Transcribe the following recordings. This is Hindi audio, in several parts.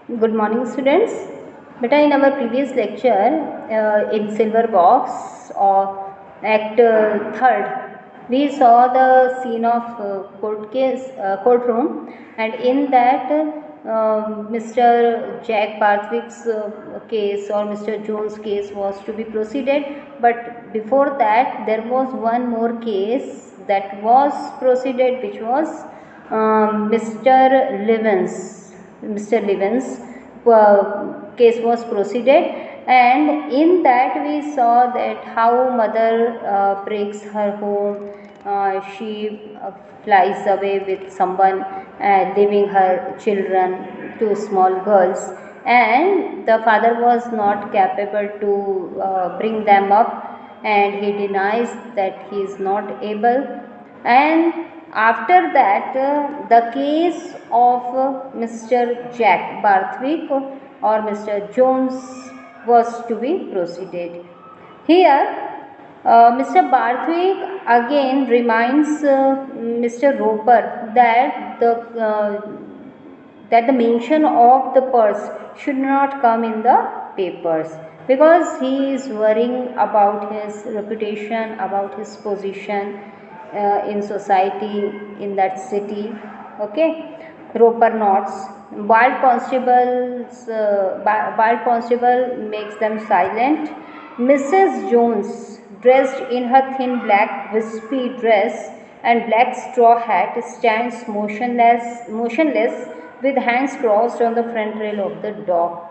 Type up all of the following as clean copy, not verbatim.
Good morning, students. Beta, in our previous lecture, in Silver Box or Act Third, we saw the scene of courtroom, and in that, Mr. Jack Barthwick's case or Mr. Jones' case was to be proceeded. But before that, there was one more case that was proceeded, which was Mr. Levin's case was proceeded, and in that we saw that how mother breaks her home. She flies away with someone, leaving her children, two small girls, and the father was not capable to bring them up, and he denies that he is not able. And after that, the case of Mr. Jack Barthwick or Mr. Jones was to be proceeded. Here, Mr. Barthwick again reminds Mr. Roper that the mention of the purse should not come in the papers, because he is worrying about his reputation, about his position in society in that city. Okay, Roper nods. Wild constable makes them silent. Mrs. Jones, dressed in her thin black wispy dress and black straw hat, stands motionless with hands crossed on the front rail of the dock.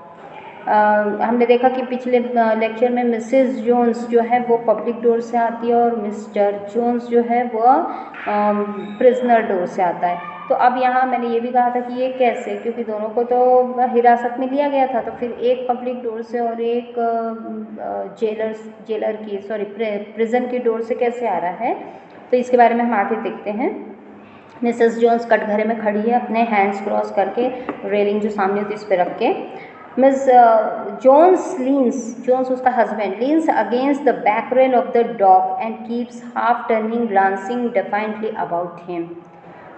हमने देखा कि पिछले लेक्चर में मिसेस जोन्स जो है वो पब्लिक डोर से आती है और मिस्टर जोन्स जो है वो प्रिजनर डोर से आता है. तो अब यहाँ मैंने ये भी कहा था कि ये कैसे, क्योंकि दोनों को तो हिरासत में लिया गया था, तो फिर एक पब्लिक डोर से और एक जेलर की प्रिजन की डोर से कैसे आ रहा है, तो इसके बारे में हम आगे देखते हैं. मिसेस जोन्स कटघरे में खड़ी है अपने हैंड्स क्रॉस करके, रेलिंग जो सामने होती है उस पर रख के. Miss Jones उसका husband, leans against the back rail of the dock and keeps half turning, glancing defiantly about him.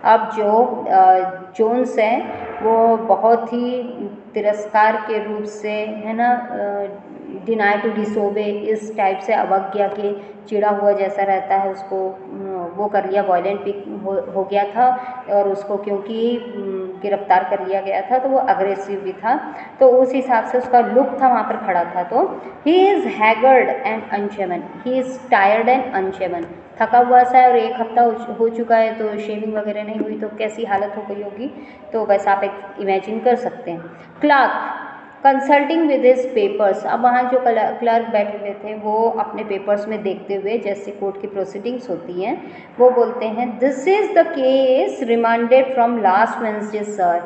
अब जो जोन्स है वो बहुत ही तिरस्कार के रूप से, है ना, डिनाई टू डिसोबे, इस टाइप से अवज्ञा के चिड़ा हुआ जैसा रहता है. उसको वो कर लिया, वायलेंट भी हो गया था, और उसको क्योंकि गिरफ्तार कर लिया गया था तो वो अग्रेसिव भी था, तो उस हिसाब से उसका लुक था वहाँ पर खड़ा था. तो he is haggard and unshaven, he is tired and unshaven, थका हुआ सा है, और एक हफ्ता हो चुका है तो शेविंग वगैरह नहीं हुई, तो कैसी हालत हो गई होगी, तो वैसा आप एक इमेजिन कर सकते हैं. Clark consulting with his papers, अब वहाँ जो क्लर्क बैठे हुए थे वो अपने पेपर्स में देखते हुए, जैसे कोर्ट की प्रोसीडिंग्स होती हैं, वो बोलते हैं this is the case remanded from last Wednesday sir.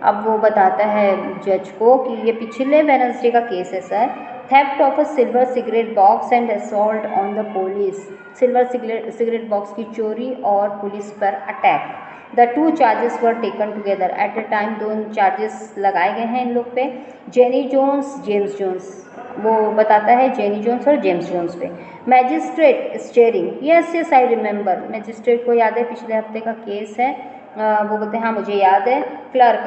अब वो बताता है जज को कि ये पिछले वेनसडे का केस है sir. Theft of a silver cigarette box and assault on the police, silver cigarette box की चोरी और पुलिस पर attack. The two charges were taken together at a time, दोनों चार्जेस लगाए गए हैं इन लोग पे. जेनी जोन्स, जेम्स जोन्स, वो बताता है जेनी जोन्स और जेम्स जोन्स पे. Magistrate steering, yes I remember, magistrate को याद है पिछले हफ्ते का केस है. वो बोलते हैं हाँ मुझे याद है. क्लर्क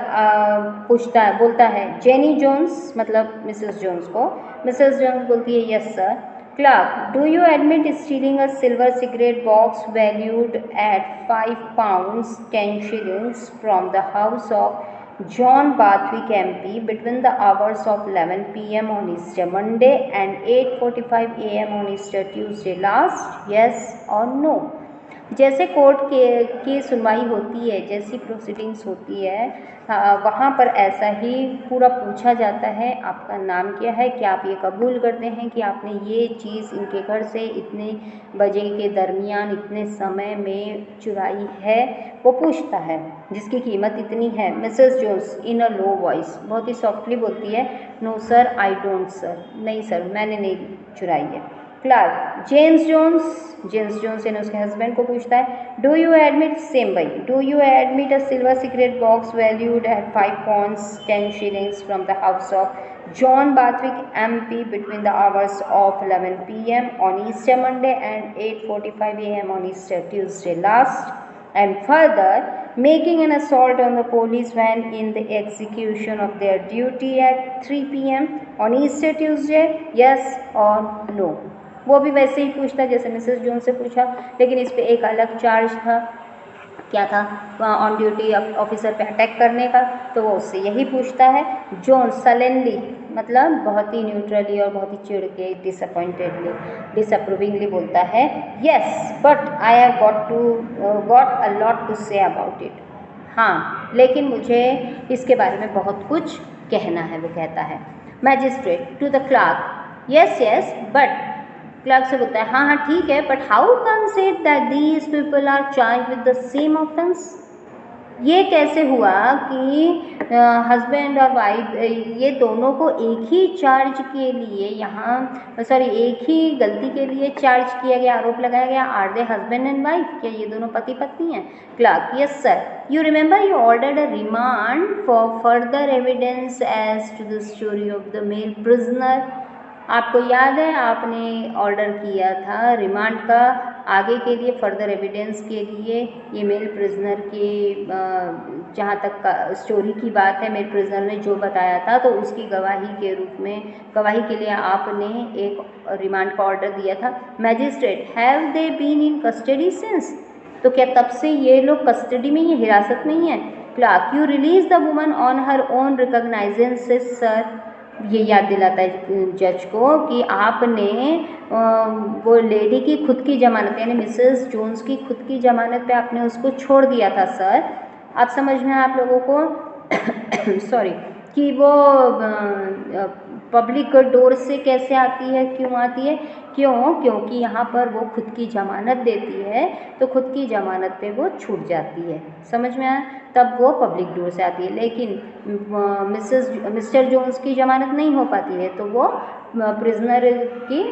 बोलता है जेनी जोन्स, मतलब मिसेस जोन्स को. मिसेस जोन्स बोलती है yes sir. Clerk, do you admit stealing a silver cigarette box valued at £5 10 shillings from the house of John Barthwick MP between the hours of 11 p.m. on Easter Monday and 8:45 a.m. on Easter Tuesday last? Yes or no? जैसे कोर्ट की सुनवाई होती है, जैसी प्रोसीडिंग्स होती है, वहाँ पर ऐसा ही पूरा पूछा जाता है आपका नाम क्या है, क्या आप ये कबूल करते हैं कि आपने ये चीज़ इनके घर से इतने बजे के दरमियान इतने समय में चुराई है, वो पूछता है, जिसकी कीमत इतनी है. Mrs Jones in a low voice, बहुत ही सॉफ्टली बोलती है, no sir I don't sir, नहीं सर मैंने नहीं चुराई है. क्लार्क, जेम्स जोन्स यानी उसके हस्बैंड को पूछता है, डू यू एडमिट, सेम भाई, do you admit a silver cigarette box valued at £5 10 shillings from the house of John Barthwick MP between the hours of 11 p.m. on Easter Monday and 8:45 a.m. on Easter Tuesday last? And further, making an assault on the police van in the execution of their duty at 3 p.m. on Easter Tuesday, yes or no? वो भी वैसे ही पूछता जैसे मिसेस जोन से पूछा, लेकिन इस पे एक अलग चार्ज था। क्या था? ऑन ड्यूटी ऑफिसर पे अटैक करने का। तो वो उससे यही पूछता है। जोन सलेनली मतलब बहुत ही न्यूट्रली और बहुत ही चिढ़ के, डिसअपॉइंटेडली, डिसअप्रूविंगली बोलता है, yes but I have got a lot to say about it. हाँ, लेकिन मुझे इसके बारे में बहुत कुछ कहना है, वो कहता है। Magistrate to the clerk, yes yes but, clerk से बोलता है, हाँ हाँ ठीक है, but how comes it that these people are charge with the same offence? ये कैसे हुआ कि हस्बैंड और वाइफ ये दोनों को एक ही चार्ज के लिए यहाँ एक ही गलती के लिए चार्ज किया गया, आरोप लगाया गया? Are they husband and wife? क्या ये दोनों पति पत्नी हैं? Clerk, yes sir, you remember you ordered a remand for further evidence as to the story of the male prisoner. आपको याद है आपने ऑर्डर किया था रिमांड का आगे के लिए, फर्दर एविडेंस के लिए, ये मेल प्रिजनर के जहाँ तक का स्टोरी की बात है, मेल प्रिजनर ने जो बताया था तो उसकी गवाही के रूप में, गवाही के लिए आपने एक रिमांड का ऑर्डर दिया था। Magistrate, have they been in custody since? तो क्या तब से ये लोग कस्टडी में, ये हिरासत में ही है? Clerk, you release the woman on her own recognizances sir. ये याद दिलाता है जज को कि आपने वो लेडी की खुद की जमानत, यानी मिसेस जोन्स की खुद की जमानत पे आपने उसको छोड़ दिया था सर। अब समझ में आप लोगों को सॉरी कि वो पब्लिक डोर से कैसे आती है, क्यों आती है? क्योंकि यहाँ पर वो खुद की जमानत देती है, तो खुद की जमानत पे वो छूट जाती है। समझ में आया? तब वो पब्लिक डोर से आती है, लेकिन मिस्टर जोन्स की जमानत नहीं हो पाती है, तो वो प्रिजनर की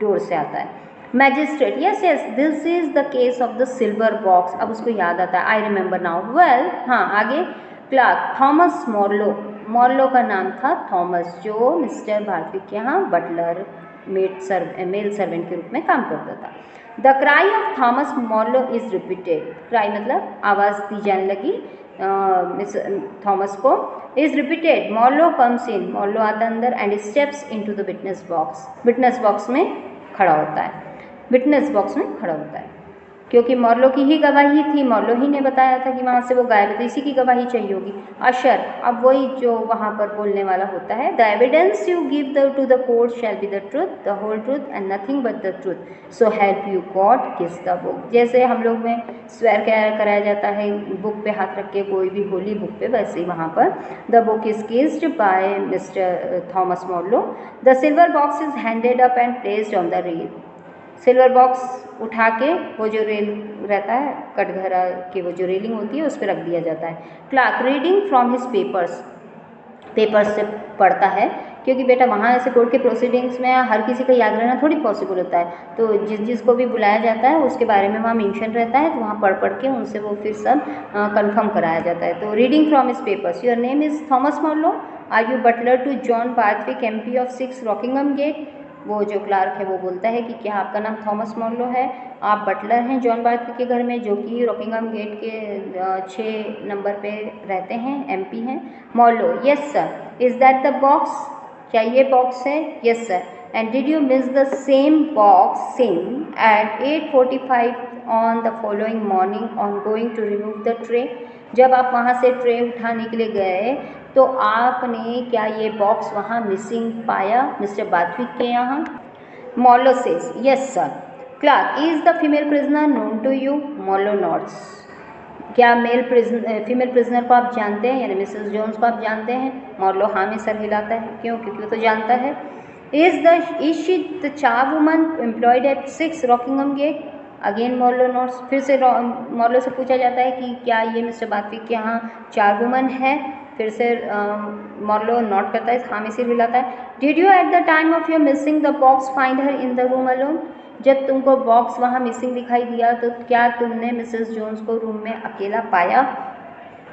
डोर से आता है। Magistrate, yes yes this is the case of the silver box. अब उसको याद आता है, आई रिमेंबर नाउ वेल। हाँ, आगे। क्लर्क, थॉमस मॉर्लो, मॉर्लो का नाम था थॉमस, जो मिस्टर भारद्वाज के यहाँ बटलर मेल सर्वेंट के रूप में काम करता था। The cry of Thomas Marlow is repeated, cry मतलब आवाज़ दी जाने लगी मिस थॉमस को, is repeated, Marlow comes in, Marlow आता अंदर, and steps into the witness box, witness box में खड़ा होता है, विटनेस बॉक्स में खड़ा होता है, क्योंकि मॉर्लो की ही गवाही थी, मॉर्लो ही ने बताया था कि वहाँ से वो गायब है, तो इसी की गवाही चाहिए होगी। अशर, अब वही जो वहाँ पर बोलने वाला होता है, the evidence you give to the court shall be the truth, the whole truth and nothing but the truth, so help you God kiss the book. जैसे हम लोग में स्वेर कराया जाता है बुक पे हाथ रख के, कोई भी होली बुक पे, वैसे ही वहाँ पर the book is kissed by Mr Thomas Marlow. The silver box is handed up and placed on the rail, silver box उठा के वो जो रेल रहता है, कटघरा की वो जो रेलिंग होती है, उस पर रख दिया जाता है। Clerk, reading from his papers, papers से पढ़ता है, क्योंकि बेटा वहाँ ऐसे कोर्ट के प्रोसीडिंग्स में हर किसी का याद रहना थोड़ी पॉसिबल होता है, तो जिसको भी बुलाया जाता है उसके बारे में वहाँ मेंशन रहता है, तो वहाँ पढ़ के उनसे वो फिर सब कंफर्म कराया जाता है। तो reading from his papers, your name is Thomas Marlow, are you butler to John Barthwick MP of 6 Rockingham Gate. वो जो क्लार्क है वो बोलता है कि क्या आपका नाम थॉमस मॉर्लो है, आप बटलर हैं जॉन बार्थविक के घर में, जो कि रॉकिंगहम गेट के 6 नंबर पे रहते हैं, MP हैं। Marlow, yes sir, is that the box, क्या ये बॉक्स है? Yes sir, and did you miss the same box same at 8:45 on the following morning on going to remove the tray. जब आप वहाँ से ट्रे उठाने के लिए गए तो आपने क्या ये बॉक्स वहाँ मिसिंग पाया मिस्टर बार्थविक के यहाँ? Marlow says, yes sir. Clerk, is the female prisoner known to you? Marlow nods, क्या फीमेल प्रिजनर को आप जानते हैं, यानी मिसेस जोन्स को आप जानते हैं? मॉर्लो हाँ में सर हिलाता है, क्यों? क्योंकि वो तो जानता है। Is she the char woman employed at 6 Rockingham Gate? Again Marlow nods, फिर से मॉर्लो से पूछा जाता है कि क्या ये मिस्टर बार्थविक के यहाँ 4 वुमन है? फिर से मॉर्लो नोट करता है, हाँ में सिर हिलाता है। Did you eight the time of your missing the box find her in the room alone? जब तुमको बॉक्स वहाँ मिसिंग दिखाई दिया तो क्या तुमने मिसेस जोन्स को रूम में अकेला पाया?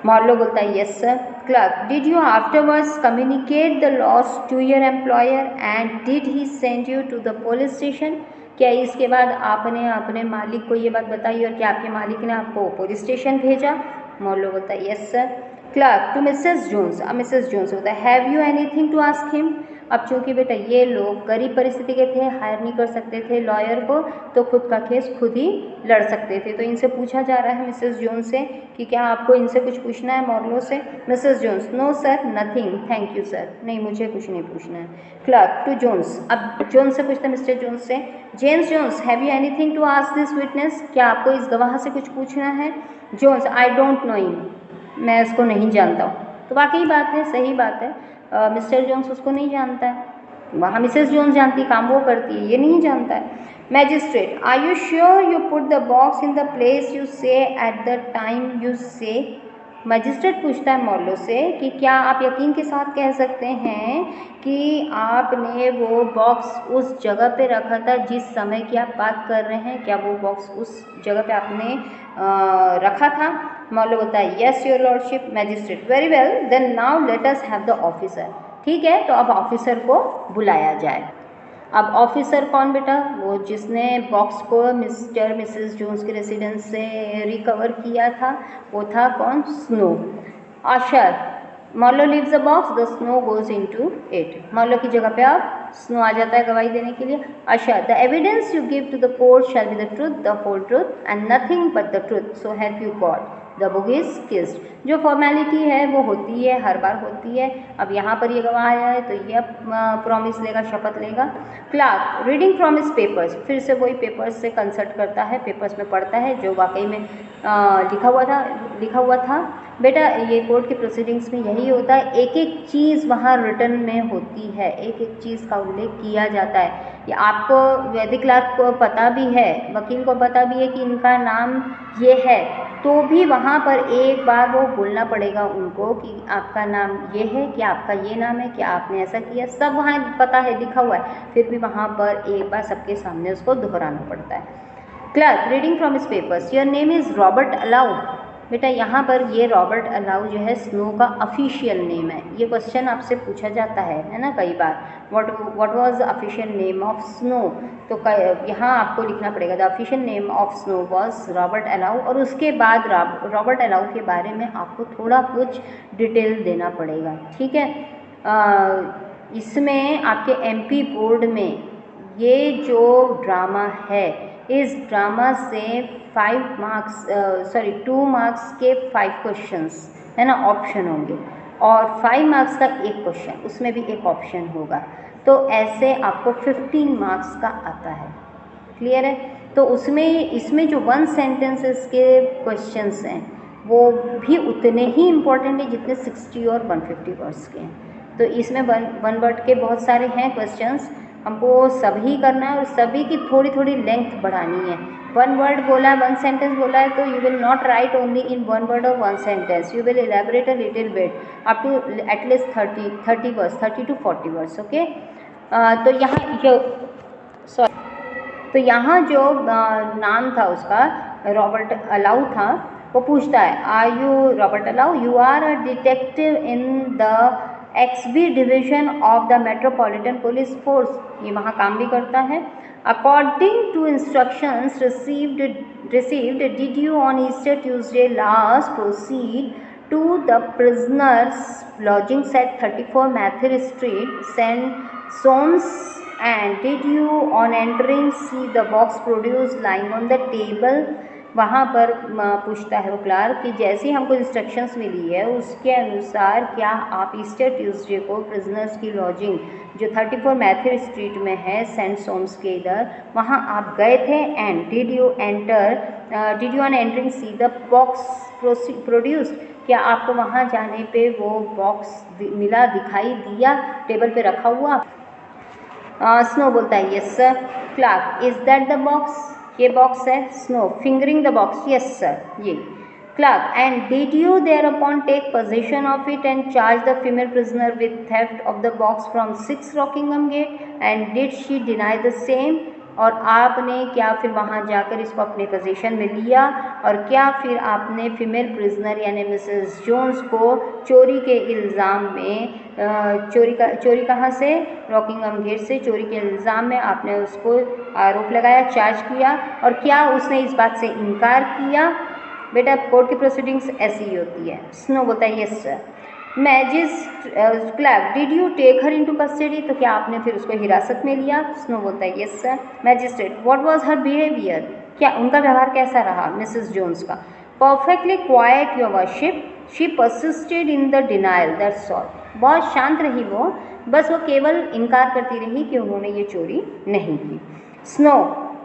मॉर्लो बोलता है, yes sir. Clerk, did you afterwards communicate the loss to your employer and did he send you to the police station? क्या इसके बाद आपने अपने मालिक को ये बात बताई और क्या आपके मालिक ने आपको पुलिस स्टेशन भेजा? मॉर्लो बोलता है yes sir. Clerk to Mrs Jones, अब मिसेस जोन्स होता है have you anything to ask him. अब चूंकि बेटा ये लोग गरीब परिस्थिति के थे, हायर नहीं कर सकते थे लॉयर को, तो खुद का केस खुद ही लड़ सकते थे, तो इनसे पूछा जा रहा है मिसेस जोन्स से कि क्या आपको इनसे कुछ पूछना है मॉर्लो से। Mrs Jones no sir nothing thank you sir, नहीं मुझे कुछ नहीं पूछना है। क्लर्क टू जोन्स, अब जोन्स से पूछता है मिस्टर जोन्स से James Jones have you anything to ask this witness, क्या आपको इस गवाह से कुछ पूछना है। Jones I don't know him, मैं इसको नहीं जानता हूँ। तो वाकई बात है, सही बात है, मिस्टर जोन्स उसको नहीं जानता है, वहाँ मिसेस जोन्स जानती, काम वो करती है, ये नहीं जानता है। Magistrate are you sure you put the box in the place you say at the time you say. Magistrate पूछता है मॉर्लो से कि क्या आप यकीन के साथ कह सकते हैं कि आपने वो बॉक्स उस जगह पे रखा था जिस समय की आप बात कर रहे हैं, क्या वो बॉक्स उस जगह पे आपने रखा था। मॉर्लो बोलता है yes your lordship. Magistrate very well then now let us have the officer, ठीक है तो अब ऑफिसर को बुलाया जाए। अब ऑफिसर कौन बेटा, वो जिसने बॉक्स को मिस्टर मिसेस जोन्स के रेसिडेंस से रिकवर किया था, वो था कौन, Snow. Usher Marlow leaves the box the Snow goes into it, Marlow की जगह पे अब स्नो आ जाता है गवाही देने के लिए। Usher the evidence you give to the court shall be the truth the whole truth and nothing but the truth so help you God the book is kissed. जो फॉर्मेलिटी है वो होती है, हर बार होती है। अब यहाँ पर ये गवाह आया है तो ये प्रॉमिस लेगा, शपथ लेगा। Clark reading from his papers, फिर से वही पेपर्स से कंसल्ट करता है, पेपर्स में पढ़ता है जो वाकई में लिखा हुआ था। बेटा ये कोर्ट के प्रोसीडिंग्स में यही होता है, एक एक चीज़ वहाँ रिटर्न में होती है, एक एक चीज़ का उल्लेख किया जाता है। ये आपको वैदिक क्लार्क को पता भी है, वकील को पता भी है कि इनका नाम ये है, तो भी वहाँ पर एक बार वो बोलना पड़ेगा उनको कि आपका नाम ये है, क्या आपका ये नाम है, क्या आपने ऐसा किया, सब वहाँ पता है, लिखा हुआ है, फिर भी वहाँ पर एक बार सबके सामने उसको दोहराना पड़ता है। Clerk reading from his papers your name is Robert allow. बेटा यहाँ पर ये रॉबर्ट अलाउ जो है स्नो का ऑफिशियल नेम है, ये क्वेश्चन आपसे पूछा जाता है ना कई बार, what was the official name of Snow, तो यहाँ आपको लिखना पड़ेगा the official name of Snow was Robert Allow, और उसके बाद रॉबर्ट अलाउ के बारे में आपको थोड़ा कुछ डिटेल देना पड़ेगा, ठीक है। इसमें आपके एमपी बोर्ड में ये जो ड्रामा है, इस ड्रामा से 2 मार्क्स के 5 क्वेश्चंस है ना ऑप्शन होंगे, और 5 मार्क्स का एक क्वेश्चन, उसमें भी एक ऑप्शन होगा, तो ऐसे आपको 15 मार्क्स का आता है। क्लियर है। तो इसमें जो 1 सेंटेंसेस के क्वेश्चंस हैं वो भी उतने ही इम्पोर्टेंट है जितने 60 और 150 वर्ड्स के हैं। तो इसमें 1 वर्ड के बहुत सारे हैं क्वेश्चंस, हमको सभी करना है और सभी की थोड़ी थोड़ी लेंथ बढ़ानी है। 1 वर्ड बोला है, 1 सेंटेंस बोला है, तो you will not write only in 1 word और 1 sentence, you will elaborate a little bit up to at least 30 words, 30 to 40 words, okay. तो यहाँ जो नाम था उसका रॉबर्ट अलाउ था, वो पूछता है are you Robert Allow, you are a detective in the XB division of the metropolitan police force, ये वहाँ काम भी करता है। According to instructions received did you on Easter Tuesday last proceed to the prisoner's lodgings at 34 Merthyr Street Saint Soames and did you on entering see the box produced lying on the table। वहाँ पर पूछता है वो क्लार्क कि जैसी हमको इंस्ट्रक्शंस मिली है उसके अनुसार क्या आप ईस्टर ट्यूसडे को प्रिजनर्स की लॉजिंग जो 34 मैथिर स्ट्रीट में है सेंट सोम्स के इधर, वहाँ आप गए थे, and did you on entering see the box produced, क्या आपको वहाँ जाने पे वो बॉक्स मिला, दिखाई दिया टेबल पे रखा हुआ। स्नो बोलता है yes sir. Clerk is that the box, ये बॉक्स है। Snow fingering the box yes sir, ये। Clerk and did you thereupon take possession of it and charge the female prisoner with theft of the box from 6 Rockingham Gate and did she deny the same, और आपने क्या फिर वहाँ जाकर इसको अपने पोजीशन में लिया, और क्या फिर आपने फीमेल प्रिजनर यानी मिसेस जोन्स को चोरी के इल्ज़ाम में चोरी कहाँ से, रॉकिंगहम गेट से चोरी के इल्ज़ाम में आपने उसको आरोप लगाया, चार्ज किया, और क्या उसने इस बात से इनकार किया बेटा कोर्ट की प्रोसीडिंग्स ऐसी ही होती है। स्नो बोलता है yes sir. Clerk did you take her into custody, तो क्या आपने फिर उसको हिरासत में लिया? स्नो बोलता है yes sir. Magistrate what was her behaviour, क्या उनका व्यवहार कैसा रहा मिसेस जोन्स का? Perfectly quite your worship, she persisted in the denial, that's all. बहुत शांत रही वो, बस वो केवल इनकार करती रही कि उन्होंने ये चोरी नहीं की। Snow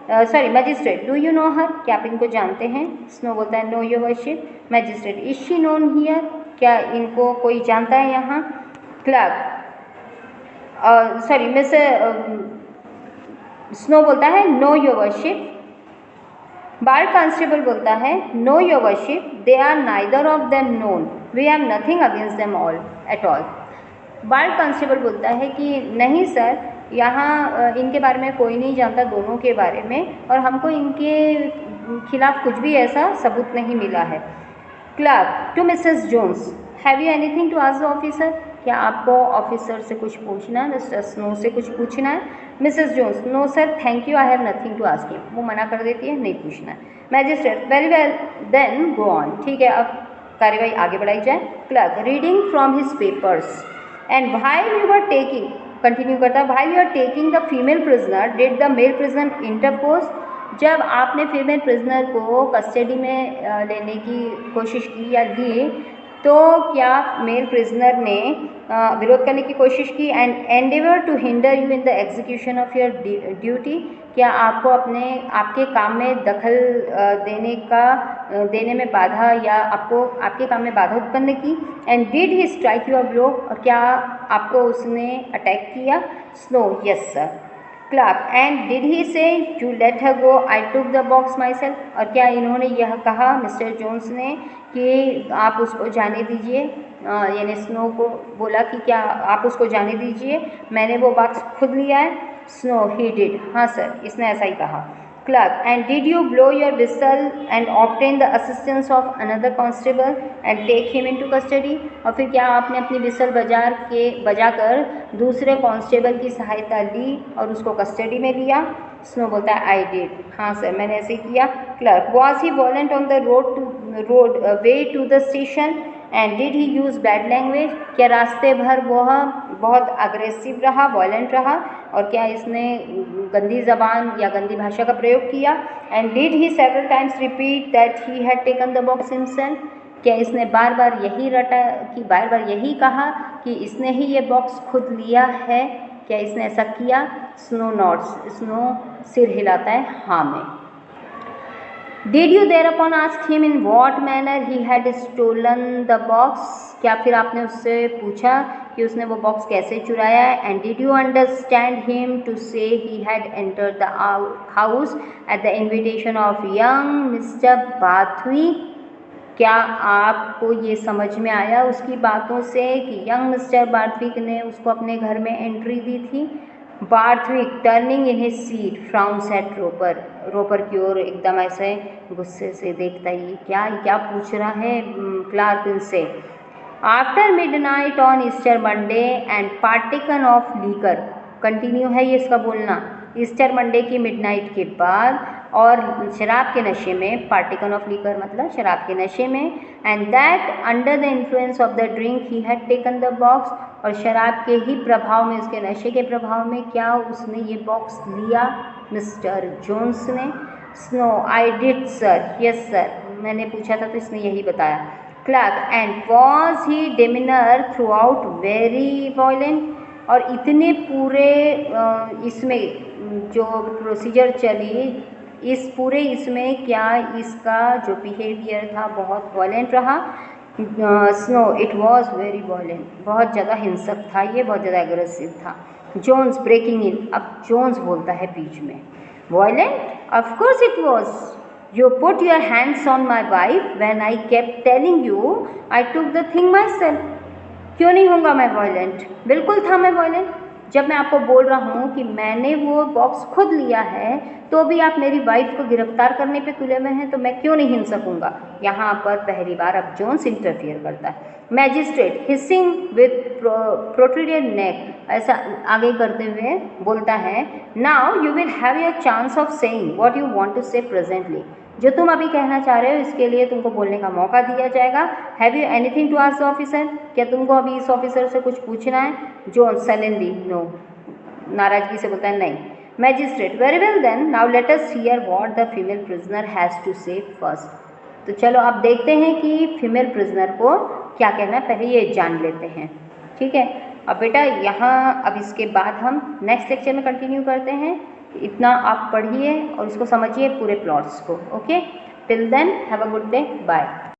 magistrate do you know her, क्या आप इनको जानते हैं? स्नो बोलता है no your worship. Magistrate is she known here, क्या इनको कोई जानता है यहाँ? क्लर्क स्नो बोलता है no your worship. Bar constable बोलता है no your worship, they are neither of them known, we have nothing against them all at all. Bar constable बोलता है कि नहीं सर, यहाँ इनके बारे में कोई नहीं जानता, दोनों के बारे में, और हमको इनके खिलाफ कुछ भी ऐसा सबूत नहीं मिला है। Clerk to Mrs Jones have you anything to ask the officer, क्या आपको ऑफिसर से कुछ पूछना है, मिस्टर स्नो से कुछ पूछना है? Mrs Jones no sir thank you, I have nothing to ask him, वो मना कर देती है, नहीं पूछना है। Magistrate very well then go on, ठीक है अब कार्यवाही आगे बढ़ाई जाए। Clerk reading from his papers and while you are taking, continue करता है, while you are taking the female prisoner did the male prisoner interpose, जब आपने फीमेल प्रिजनर को कस्टडी में लेने की कोशिश की या ली, तो क्या मेल प्रिजनर ने विरोध करने की कोशिश की? And endeavour to hinder you in the execution of your duty, क्या आपको आपके काम में दखल देने में बाधा या आपके काम में बाधा उत्पन्न की? And did he strike you a blow, और क्या आपको उसने अटैक किया? Snow yes sir. Clerk and did he say you let her go, I took the box myself, और क्या इन्होंने यह कहा मिस्टर जोन्स ने कि आप उसको जाने दीजिए, यानी स्नो को बोला कि क्या आप उसको जाने दीजिए, मैंने वो बॉक्स खुद लिया है? स्नो ही डिड, हाँ सर, इसने ऐसा ही कहा। Clerk and did you blow your whistle and obtain the assistance of another constable and take him into custody, और फिर क्या आपने अपनी विसल बजाकर दूसरे कांस्टेबल की सहायता ली और उसको कस्टडी में लिया? स्नो बोलता है आई डिड, हाँ सर मैंने ऐसे किया। Clerk was he violent on the road way to the station and did he use bad language, क्या रास्ते भर वह बहुत अग्रेसिव रहा, वॉयलेंट रहा, और क्या इसने गंदी ज़बान या गंदी भाषा का प्रयोग किया? And did he several times repeat that he had taken the box himself, क्या इसने बार बार यही कहा कि इसने ही ये बॉक्स खुद लिया है, क्या इसने ऐसा किया? स्नो नॉट्स, स्नो सिर हिलाता है हाँ में। Did you thereupon ask him in what manner he had stolen the box, क्या फिर आपने उससे पूछा कि उसने वो बॉक्स कैसे चुराया है? And did you understand him to say he had entered the house at the invitation of young Mr Barthwick, क्या आपको ये समझ में आया उसकी बातों से कि यंग मिस्टर बार्थविक ने उसको अपने घर में एंट्री दी थी? Barthwick turning in his seat frowns at Roper की ओर एकदम ऐसे गुस्से से देखता ही क्या पूछ रहा है क्लार्क से। After midnight on Easter Monday and partaken of liquor, continue है ये इसका बोलना, ईस्टर मंडे की मिडनाइट के बाद और शराब के नशे में, पार्टिकन ऑफ लीकर मतलब शराब के नशे में, and that under the influence of the drink he had taken the box, और शराब के ही प्रभाव में, उसके नशे के प्रभाव में क्या उसने ये बॉक्स लिया मिस्टर जोन्स ने? Snow I did sir, yes sir, मैंने पूछा था तो इसने यही बताया। Clerk and was he demeanour throughout very violent, और इतने पूरे इसमें जो प्रोसीजर चली इसमें क्या इसका जो बिहेवियर था बहुत वॉयलेंट रहा? Snow it was very violent, बहुत ज़्यादा हिंसक था ये, बहुत ज़्यादा एग्रेसिव था। जोन्स ब्रेकिंग इन, अब जोन्स बोलता है बीच में, violent of course it was, you put your hands on my wife when I kept telling you I took the thing my self, क्यों नहीं होऊंगा मैं वॉयलेंट, बिल्कुल था मैं वॉयलेंट, जब मैं आपको बोल रहा हूँ कि मैंने वो बॉक्स खुद लिया है तो भी आप मेरी वाइफ को गिरफ्तार करने पे तुले हुए हैं, तो मैं क्यों नहीं हिल सकूँगा? यहाँ पर पहली बार अब जोन्स इंटरफियर करता है। Magistrate hissing with protruded neck, ऐसा आगे करते हुए बोलता है, now you will have your chance of saying what you want to say presently, जो तुम अभी कहना चाह रहे हो इसके लिए तुमको बोलने का मौका दिया जाएगा। Have you anything to ask the officer, क्या तुमको अभी इस ऑफिसर से कुछ पूछना है? जॉन सडनली नो, नाराजगी से बोलता है नहीं। Magistrate very well then now let us hear what the female prisoner has to say first. तो चलो अब देखते हैं कि फीमेल प्रिजनर को क्या कहना है, पहले ये जान लेते हैं। ठीक है, अब बेटा यहाँ अब इसके बाद हम नेक्स्ट लेक्चर में कंटिन्यू करते हैं। इतना आप पढ़िए और इसको समझिए पूरे प्लॉट्स को। Okay, till then have a good day, bye.